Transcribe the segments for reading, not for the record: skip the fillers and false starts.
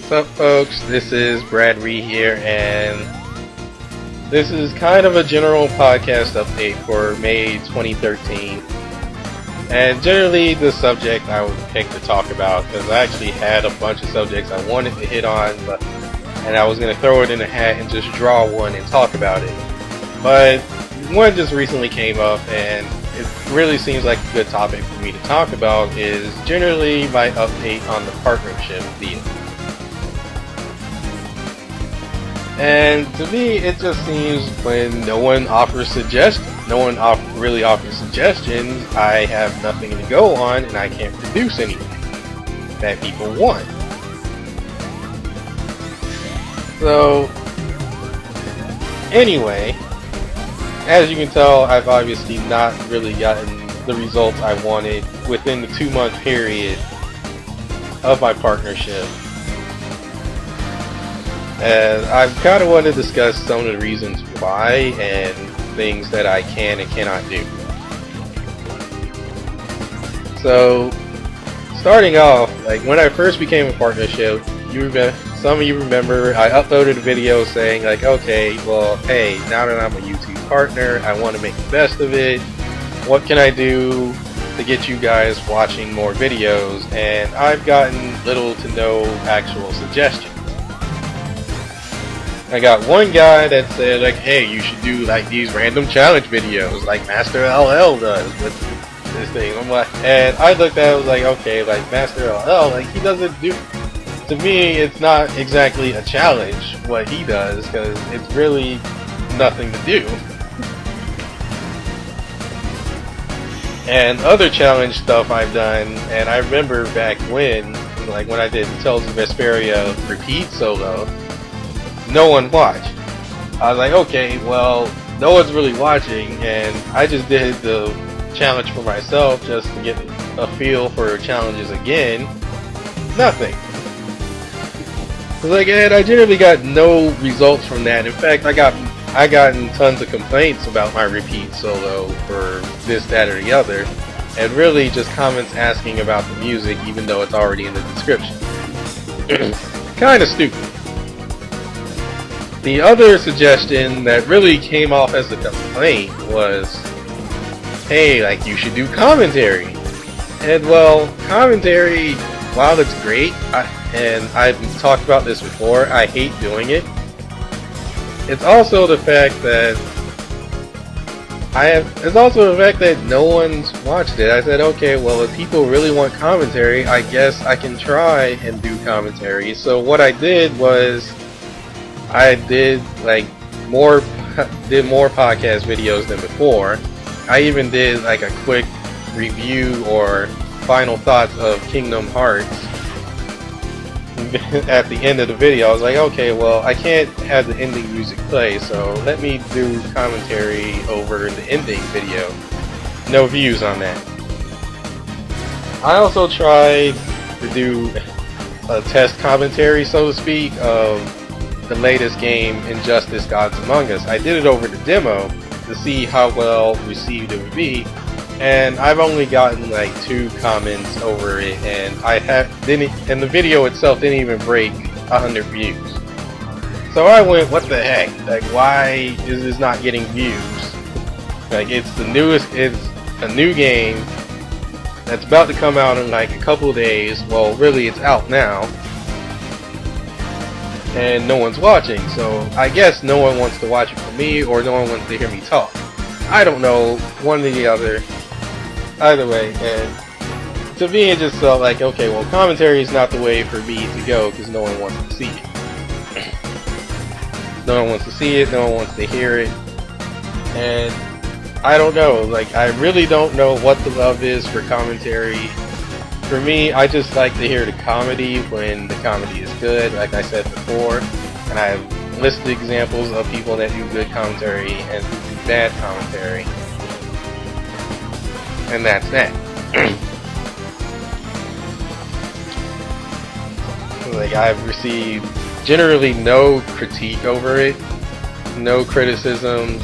What's up, folks? This is Brad Ree here, and this is kind of a general podcast update for May 2013. And generally, the subject I would pick to talk about, because I actually had a bunch of subjects I wanted to hit on, and I was going to throw it in a hat and just draw one and talk about it. But one just recently came up, and it really seems like a good topic for me to talk about is generally my update on the partnership deal. And to me, it just seems when no one offers suggestions, really offers suggestions, I have nothing to go on and I can't produce anything that people want. So, anyway, as you can tell, I've obviously not really gotten the results I wanted within the 2-month period of my partnership. And I kind of want to discuss some of the reasons why and things that I can and cannot do. So, starting off, like when I first became a partnership, some of you remember I uploaded a video saying like, okay, well, hey, now that I'm a YouTube partner, I want to make the best of it. What can I do to get you guys watching more videos? And I've gotten little to no actual suggestions. I got one guy that said like, hey, you should do like these random challenge videos like Master LL does with this thing. I'm like, and I looked at it, I was like, okay, like Master LL, like he doesn't do, to me it's not exactly a challenge what he does, because it's really nothing to do. And other challenge stuff I've done, and I remember back when, like when I did Tales of Vesperia repeat solo, no one watched. I was like, okay, well, no one's really watching, and I just did the challenge for myself just to get a feel for challenges again. Nothing. Like, and I generally got no results from that. In fact, I gotten tons of complaints about my repeat solo for this, that, or the other, and really just comments asking about the music, even though it's already in the description. Kind of stupid. The other suggestion that really came off as a complaint was, hey, like you should do commentary. And well, commentary, while it's great, and I've talked about this before, I hate doing it. It's also the fact that no one's watched it. I said, okay, well, if people really want commentary, I guess I can try and do commentary. So what I did was, I did more podcast videos than before. I even did like a quick review or final thoughts of Kingdom Hearts at the end of the video. I was like, okay, well, I can't have the ending music play, so let me do commentary over the ending video. No views on that. I also tried to do a test commentary, so to speak, of the latest game, Injustice: Gods Among Us. I did it over the demo to see how well received it would be, and I've only gotten like 2 comments over it, and and the video itself didn't even break 100 views. So I went, what the heck? Like, why is this not getting views? Like, it's a new game that's about to come out in like a couple days. Well, really, it's out now. And no one's watching, so I guess no one wants to watch it for me, or no one wants to hear me talk. I don't know, one or the other. Either way, and to me it just felt like, okay, well, commentary is not the way for me to go, because no one wants to see it. No one wants to see it, no one wants to hear it, and I don't know, like, I really don't know what the love is for commentary. For me, I just like to hear the comedy when the comedy is good, like I said before, and I have listed examples of people that do good commentary and bad commentary, and that's that. Like, I've received generally no critique over it, no criticisms,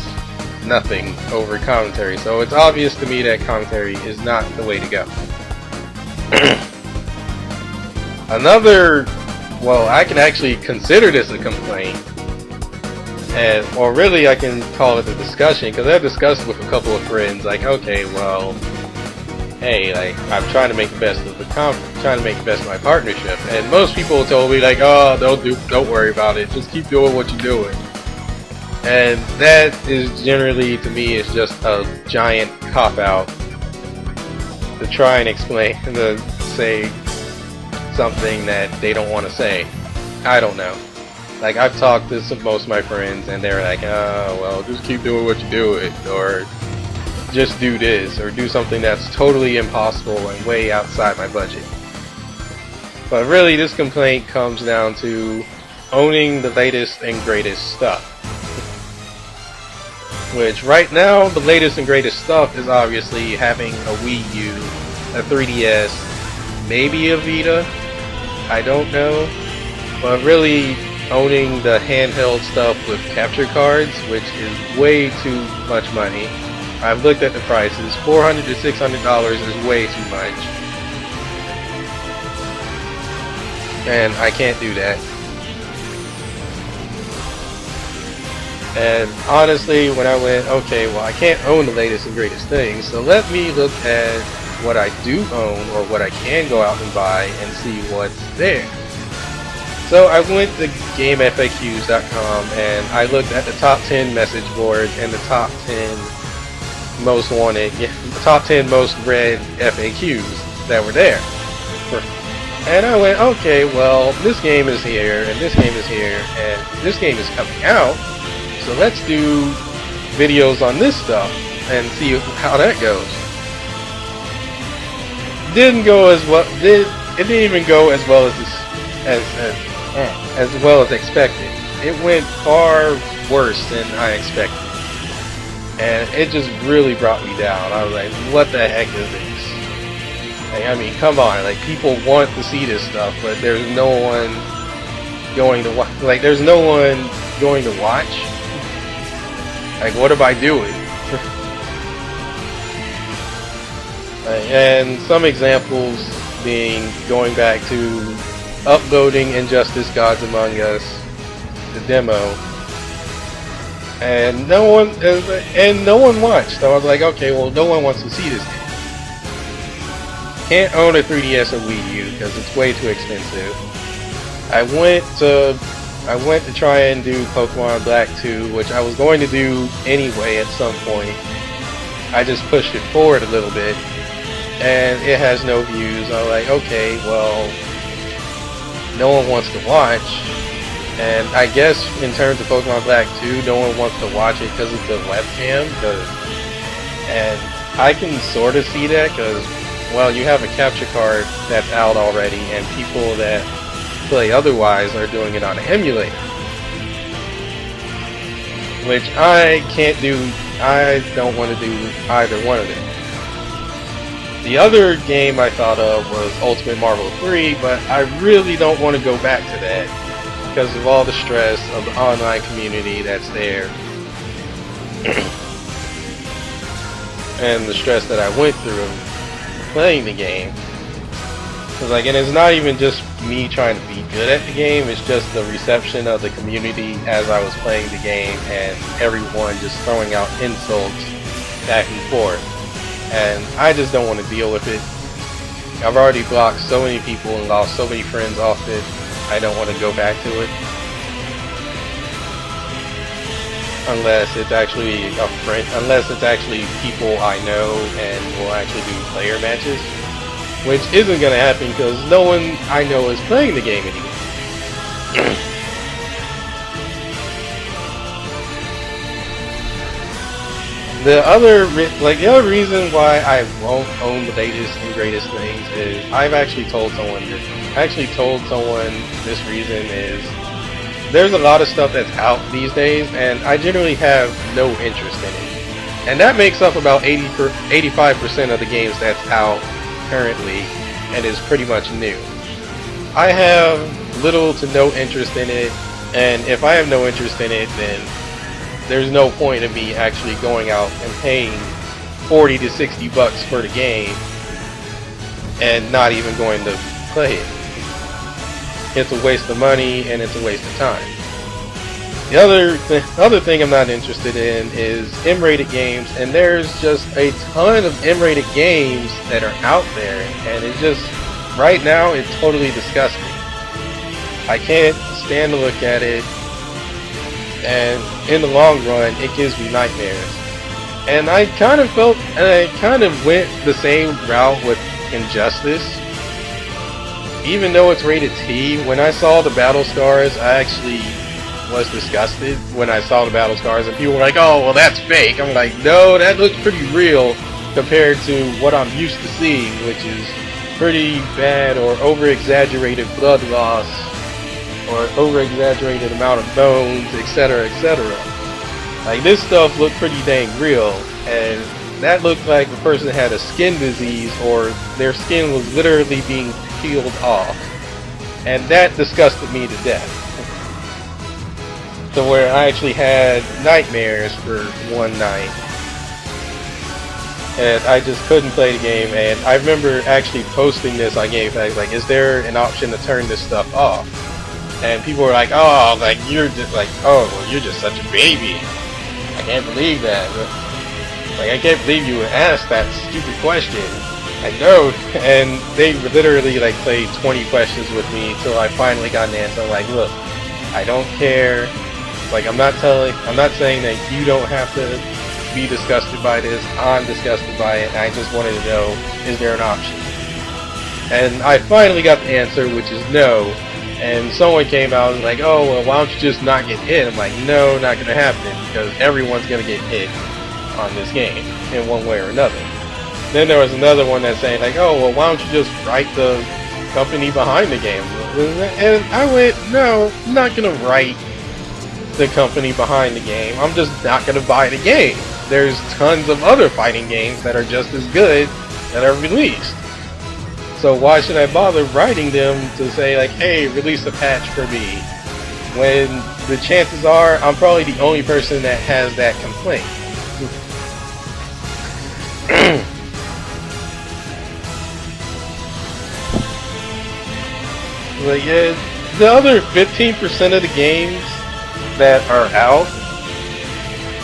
nothing over commentary, so it's obvious to me that commentary is not the way to go. Another well, I can actually consider this a complaint. And, or really I can call it a discussion, because I've discussed with a couple of friends, like, okay, well, hey, like, I'm trying to make the best of the trying to make the best of my partnership, and most people told me, like, oh, don't worry about it, just keep doing what you're doing. And that is generally, to me, is just a giant cop-out to try and explain, to say something that they don't want to say. I don't know. Like, I've talked to most of my friends, and they're like, oh, well, just keep doing what you're doing, or just do this, or do something that's totally impossible and way outside my budget. But really, this complaint comes down to owning the latest and greatest stuff. Which, right now, the latest and greatest stuff is obviously having a Wii U, a 3DS, maybe a Vita, I don't know. But really, owning the handheld stuff with capture cards, which is way too much money. I've looked at the prices. $400 to $600 is way too much. And I can't do that. And honestly, when I went, okay, well, I can't own the latest and greatest things, so let me look at what I do own, or what I can go out and buy, and see what's there. So I went to GameFAQs.com and I looked at the top 10 message boards and the top 10 most wanted, the top 10 most read FAQs that were there. And I went, okay, well, this game is here, and this game is here, and this game is coming out, so let's do videos on this stuff and see how that goes. Didn't go as well. It didn't even go as well as well as expected. It went far worse than I expected, and it just really brought me down. I was like, what the heck is this? Like, I mean, come on, like, people want to see this stuff, but there's no one going to watch. Like, there's no one going to watch. Like, what am I doing? And some examples being going back to uploading Injustice Gods Among Us, the demo, and no one watched. So I was like, okay, well, no one wants to see this game. Can't own a 3DS or Wii U because it's way too expensive. I went to try and do Pokemon Black 2, which I was going to do anyway at some point. I just pushed it forward a little bit, and it has no views. I was like, okay, well, no one wants to watch, and I guess in terms of Pokemon Black 2, no one wants to watch it because of the webcam, and I can sort of see that because, well, you have a capture card that's out already, and people that play otherwise are doing it on an emulator, which I can't do. I don't want to do either one of them. The other game I thought of was Ultimate Marvel 3, but I really don't want to go back to that because of all the stress of the online community that's there and the stress that I went through playing the game. Cause like, and it's not even just me trying to be good at the game, it's just the reception of the community as I was playing the game, and everyone just throwing out insults back and forth. And I just don't want to deal with it. I've already blocked so many people and lost so many friends off it. I don't want to go back to it. Unless it's actually a friend, unless it's actually people I know and will actually do player matches. Which isn't going to happen because no one I know is playing the game anymore. The other reason why I won't own the latest and greatest things is I've actually told someone this. This reason is there's a lot of stuff that's out these days, and I generally have no interest in it. And that makes up about 85% of the games that's out currently, and is pretty much new. I have little to no interest in it, and if I have no interest in it, then there's no point in me actually going out and paying $40 to $60 for the game and not even going to play it. it's a waste of money and it's a waste of time. The other thing I'm not interested in is M-rated games, and there's just a ton of M-rated games that are out there, and it just, right now, it totally disgusts me. I can't stand to look at it, and in the long run, it gives me nightmares. And I kind of went the same route with Injustice. Even though it's rated T, when I saw the battle scars, I actually was disgusted when I saw the battle scars, and people were like, oh, well, that's fake. I'm like, no, that looks pretty real compared to what I'm used to seeing, which is pretty bad or over-exaggerated blood loss or over-exaggerated amount of bones, etc., etc. Like, this stuff looked pretty dang real, and that looked like the person had a skin disease or their skin was literally being peeled off, and that disgusted me to death. So where I actually had nightmares for one night, and I just couldn't play the game. And I remember actually posting this on GameFAQs, like, is there an option to turn this stuff off? And people were like, oh, like, you're just like, oh, well, you're just such a baby. I can't believe that. Like, I can't believe you would ask that stupid question. I know. And they literally like played 20 questions with me until I finally got an answer. I'm like, look, I don't care. Like, I'm not saying that you don't have to be disgusted by this. I'm disgusted by it, and I just wanted to know, is there an option? And I finally got the answer, which is no. And someone came out and was like, oh, well, why don't you just not get hit? I'm like, no, not going to happen, because everyone's going to get hit on this game in one way or another. Then there was another one that's saying, like, oh, well, why don't you just write the company behind the game? And I went, no, I'm not going to write the company behind the game. I'm just not going to buy the game. There's tons of other fighting games that are just as good that are released. So why should I bother writing them to say, like, hey, release a patch for me, when the chances are I'm probably the only person that has that complaint. But yeah, the other 15% of the games that are out,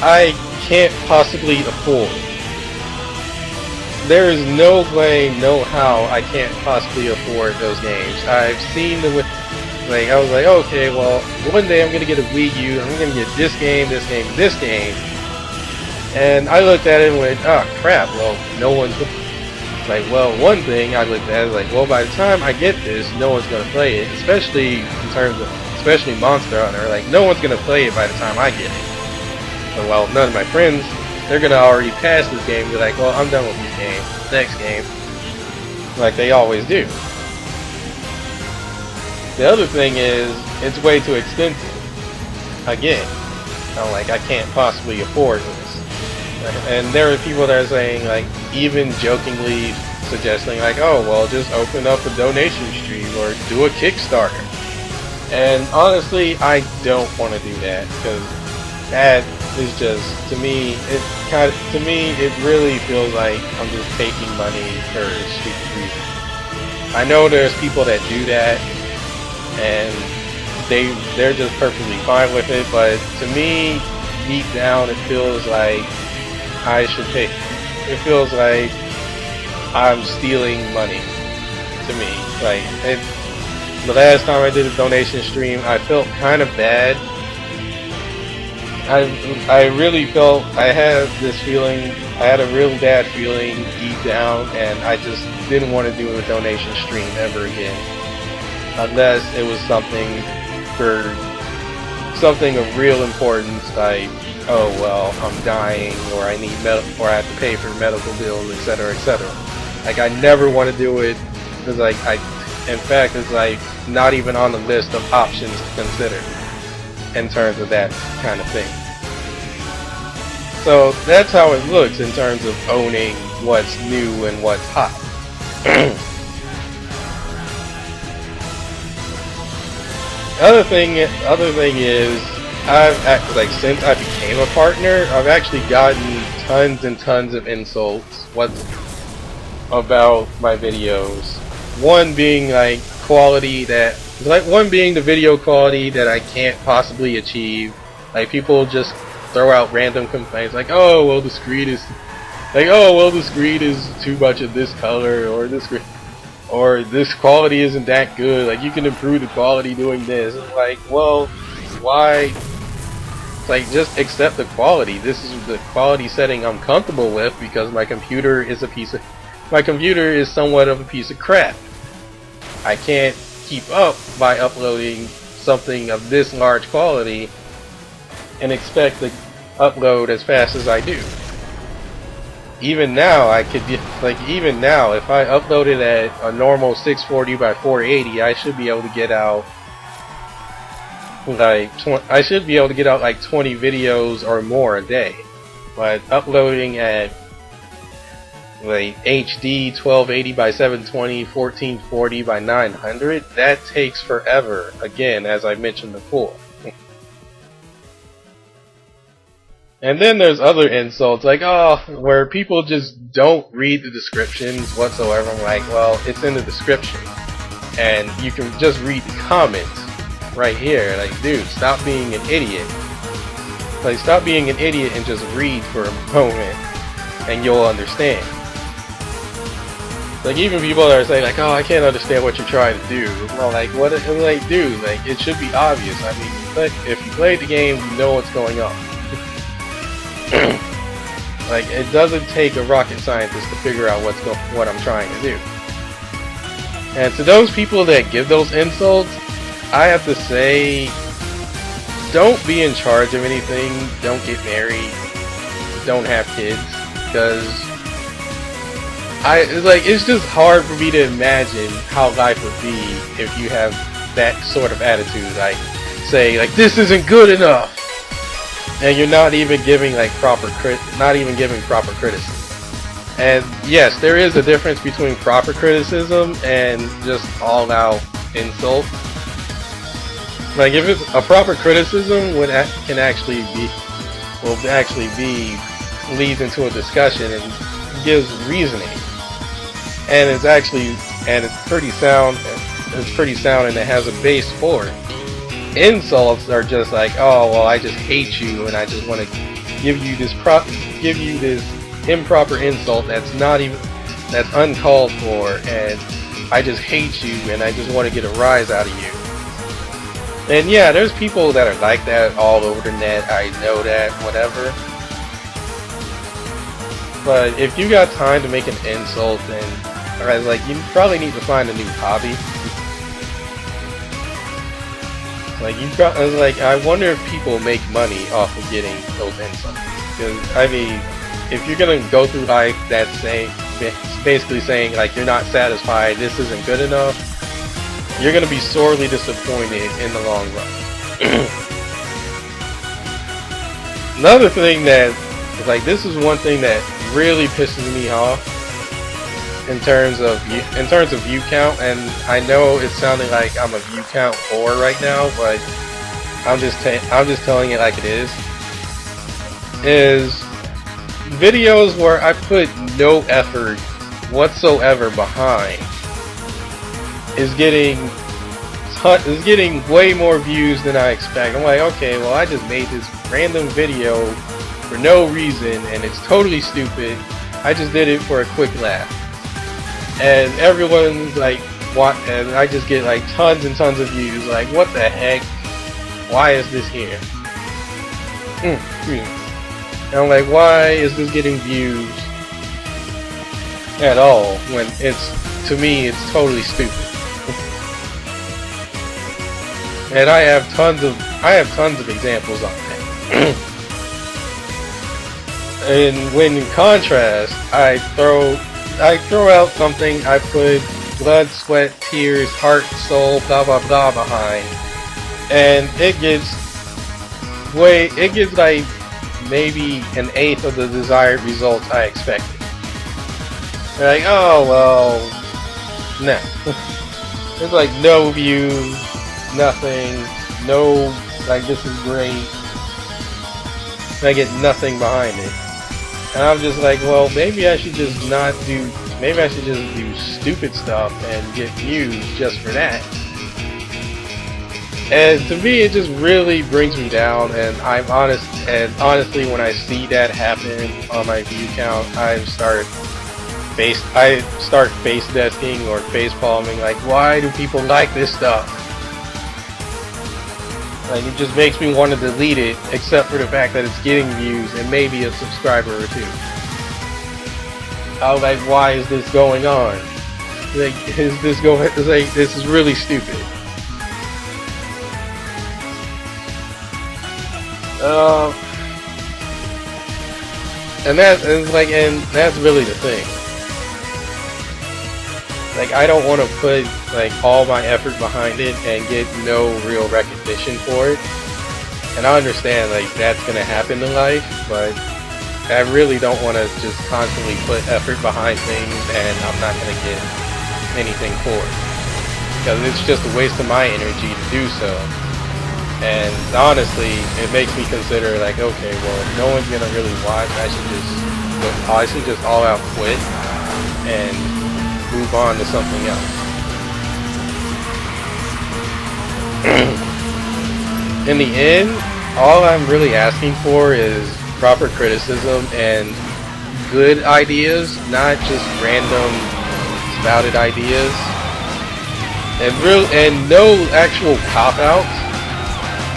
I can't possibly afford. There is no way, no how I can't possibly afford those games. I've seen them with, like, I was like, okay, well, one day I'm gonna get a Wii U, I'm gonna get this game, this game, this game. And I looked at it and went, oh crap, well, no one's, like, well, one thing I looked at is like, well, by the time I get this, no one's gonna play it, especially in terms of, especially Monster Hunter, like, no one's gonna play it by the time I get it. So, well, none of my friends, they're gonna already pass this game and be like, well, I'm done with this game, next game, like they always do. The other thing is, it's way too expensive. Again, I'm like, I can't possibly afford this. And there are people that are saying, like, even jokingly suggesting, like, oh, well, just open up a donation stream or do a Kickstarter. And honestly, I don't want to do that, because that is just, to me, it really feels like I'm just taking money for a stupid reason. I know there's people that do that, and they're just perfectly fine with it, but to me, deep down, it feels like I should pay. It feels like I'm stealing money to me. Like, the last time I did a donation stream, I felt kind of bad. I really felt, I had this feeling, I had a real bad feeling deep down, and I just didn't want to do a donation stream ever again. Unless it was something of real importance, like, oh, well, I'm dying, or I need or I have to pay for medical bills, etc., etc. Like, I never want to do it, because, like, in fact, it's, like, not even on the list of options to consider in terms of that kind of thing. So that's how it looks in terms of owning what's new and what's hot. Other thing is, since I became a partner, I've actually gotten tons and tons of insults about my videos. One being, like, quality that Like, one being the video quality that I can't possibly achieve. Like, people just throw out random complaints like, oh well, the screen is too much of this color, or this quality isn't that good. Like, you can improve the quality doing this. It's like, well, why? Like, just accept the quality. This is the quality setting I'm comfortable with because my computer is somewhat of a piece of crap. I can't keep up by uploading something of this large quality and expect to upload as fast as I do. Even now, even now, if I upload it at a normal 640 by 480, I should be able to get out like 20 videos or more a day. But uploading at like HD 1280 by 720, 1440 by 900, that takes forever. Again, as I mentioned before. And then there's other insults, like, oh, where people just don't read the descriptions whatsoever. I'm like, well, it's in the description. And you can just read the comments right here. Like, dude, stop being an idiot. Like, stop being an idiot and just read for a moment, and you'll understand. Like, even people that are saying, like, oh, I can't understand what you're trying to do. Well, like, what? I'm like, dude, like, it should be obvious. I mean, if you played the game, you know what's going on. Like, it doesn't take a rocket scientist to figure out what I'm trying to do. And to those people that give those insults, I have to say, don't be in charge of anything. Don't get married. Don't have kids, because it's just hard for me to imagine how life would be if you have that sort of attitude. Like, say, like, this isn't good enough. And you're not even giving proper criticism. And yes, there is a difference between proper criticism and just all-out insult. Like, if it's a proper criticism, can actually be leads into a discussion and gives reasoning, and it's pretty sound. It's pretty sound, and it has a base for it. Insults are just like, oh well, I just hate you, and I just want to give you this improper insult that's uncalled for, and I just hate you, and I just want to get a rise out of you. And yeah, there's people that are like that all over the net. I know that, whatever. But if you got time to make an insult, then you probably need to find a new hobby. I wonder if people make money off of getting those insults. Because, I mean, if you're gonna go through life basically saying, like, you're not satisfied, this isn't good enough, you're gonna be sorely disappointed in the long run. Another thing that, this is one thing that really pisses me off in terms of view count, and I know it's sounding like I'm a view count whore right now, but I'm just telling it like it is videos where I put no effort whatsoever behind is getting way more views than I expect. I'm like, okay, well, I just made this random video for no reason, and it's totally stupid. I just did it for a quick laugh. And everyone's like, what? And I just get tons and tons of views. Like, what the heck? Why is this here? And I'm like, why is this getting views at all when to me it's totally stupid? And I have tons of examples on that. And when in contrast, I throw out something I put blood, sweat, tears, heart, soul, blah blah blah behind, and it gets maybe an eighth of the desired results I expected. They're like, oh well, no. It's like no views, nothing, no, this is great. I get nothing behind it. And I'm just like, well, maybe I should just do stupid stuff and get views just for that. And to me, it just really brings me down. And honestly, when I see that happen on my view count, I start face desking or face palming. Like, why do people like this stuff? Like, it just makes me want to delete it, except for the fact that it's getting views and maybe a subscriber or two. I was like, why is this going on? Like, this is really stupid. And that's really the thing. Like, I don't want to put like all my effort behind it and get no real recognition for it. And I understand like that's gonna happen in life, but I really don't want to just constantly put effort behind things and I'm not gonna get anything for it, because it's just a waste of my energy to do so. And honestly, it makes me consider like, okay, well, if no one's gonna really watch, I should just all out quit and move on to something else. In the end, all I'm really asking for is proper criticism and good ideas, not just random spouted ideas, and no actual cop-outs.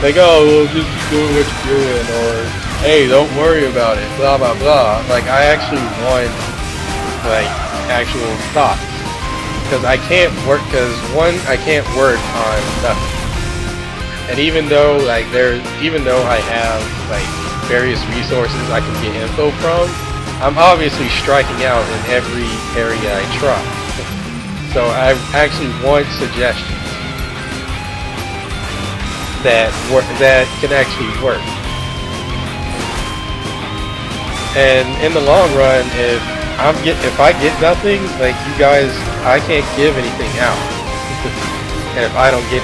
Like, oh, well, just doing what you're doing, or hey, don't worry about it, blah blah blah. Like, I actually want like actual thoughts, because I can't work. I can't work on nothing. And even though I have like various resources I can get info from, I'm obviously striking out in every area I try. So I actually want suggestions that can actually work. And in the long run, if I get nothing, like you guys, I can't give anything out. And if I don't get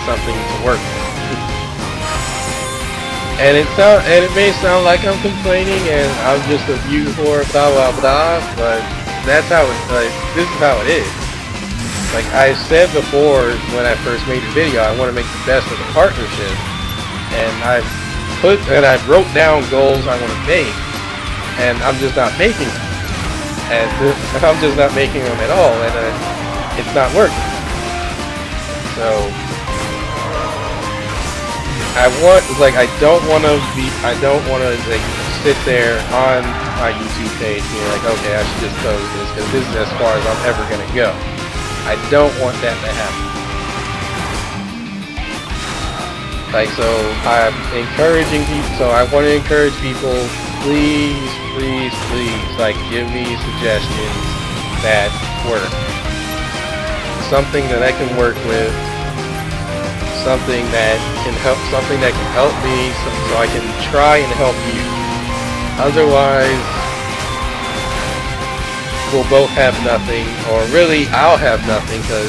something to work with. And it may sound like I'm complaining and I'm just a view for blah blah blah, but that's how this is how it is. Like I said before when I first made the video, I want to make the best of the partnership, and I wrote down goals I want to make, and I'm just not making them. And I'm just not making them at all, and it's not working. So I don't want to like sit there on my YouTube page being like, okay, I should just post this because this is as far as I'm ever gonna go. I don't want that to happen. Like, so I'm encouraging people. So I want to encourage people. Please, please, please, like, give me suggestions that work. Something that I can work with. Something that can help me, so I can try and help you. Otherwise, we'll both have nothing, or really, I'll have nothing, because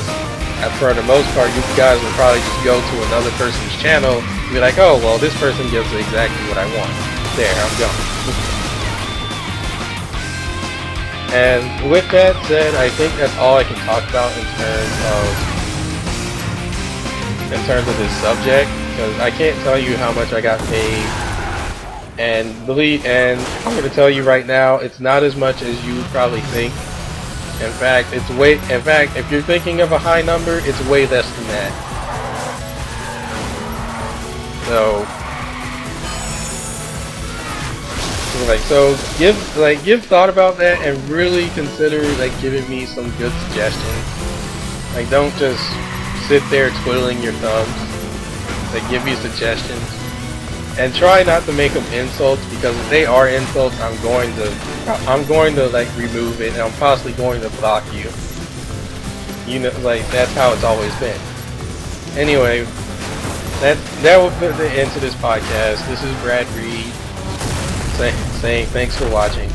for the most part, you guys will probably just go to another person's channel and be like, oh, well, this person gives exactly what I want. There, I'm gone. And with that said, I think that's all I can talk about in terms of this subject, because I can't tell you how much I got paid, and I'm going to tell you right now, it's not as much as you would probably think. In fact, if you're thinking of a high number, it's way less than that. So give thought about that and really consider like giving me some good suggestions. Like, don't just sit there twiddling your thumbs. Like, give me suggestions, and try not to make them insults, because if they are insults, I'm going to like remove it, and I'm possibly going to block you. You know, like, that's how it's always been. Anyway, that will put the end to this podcast. This is Brad Reed saying thanks for watching.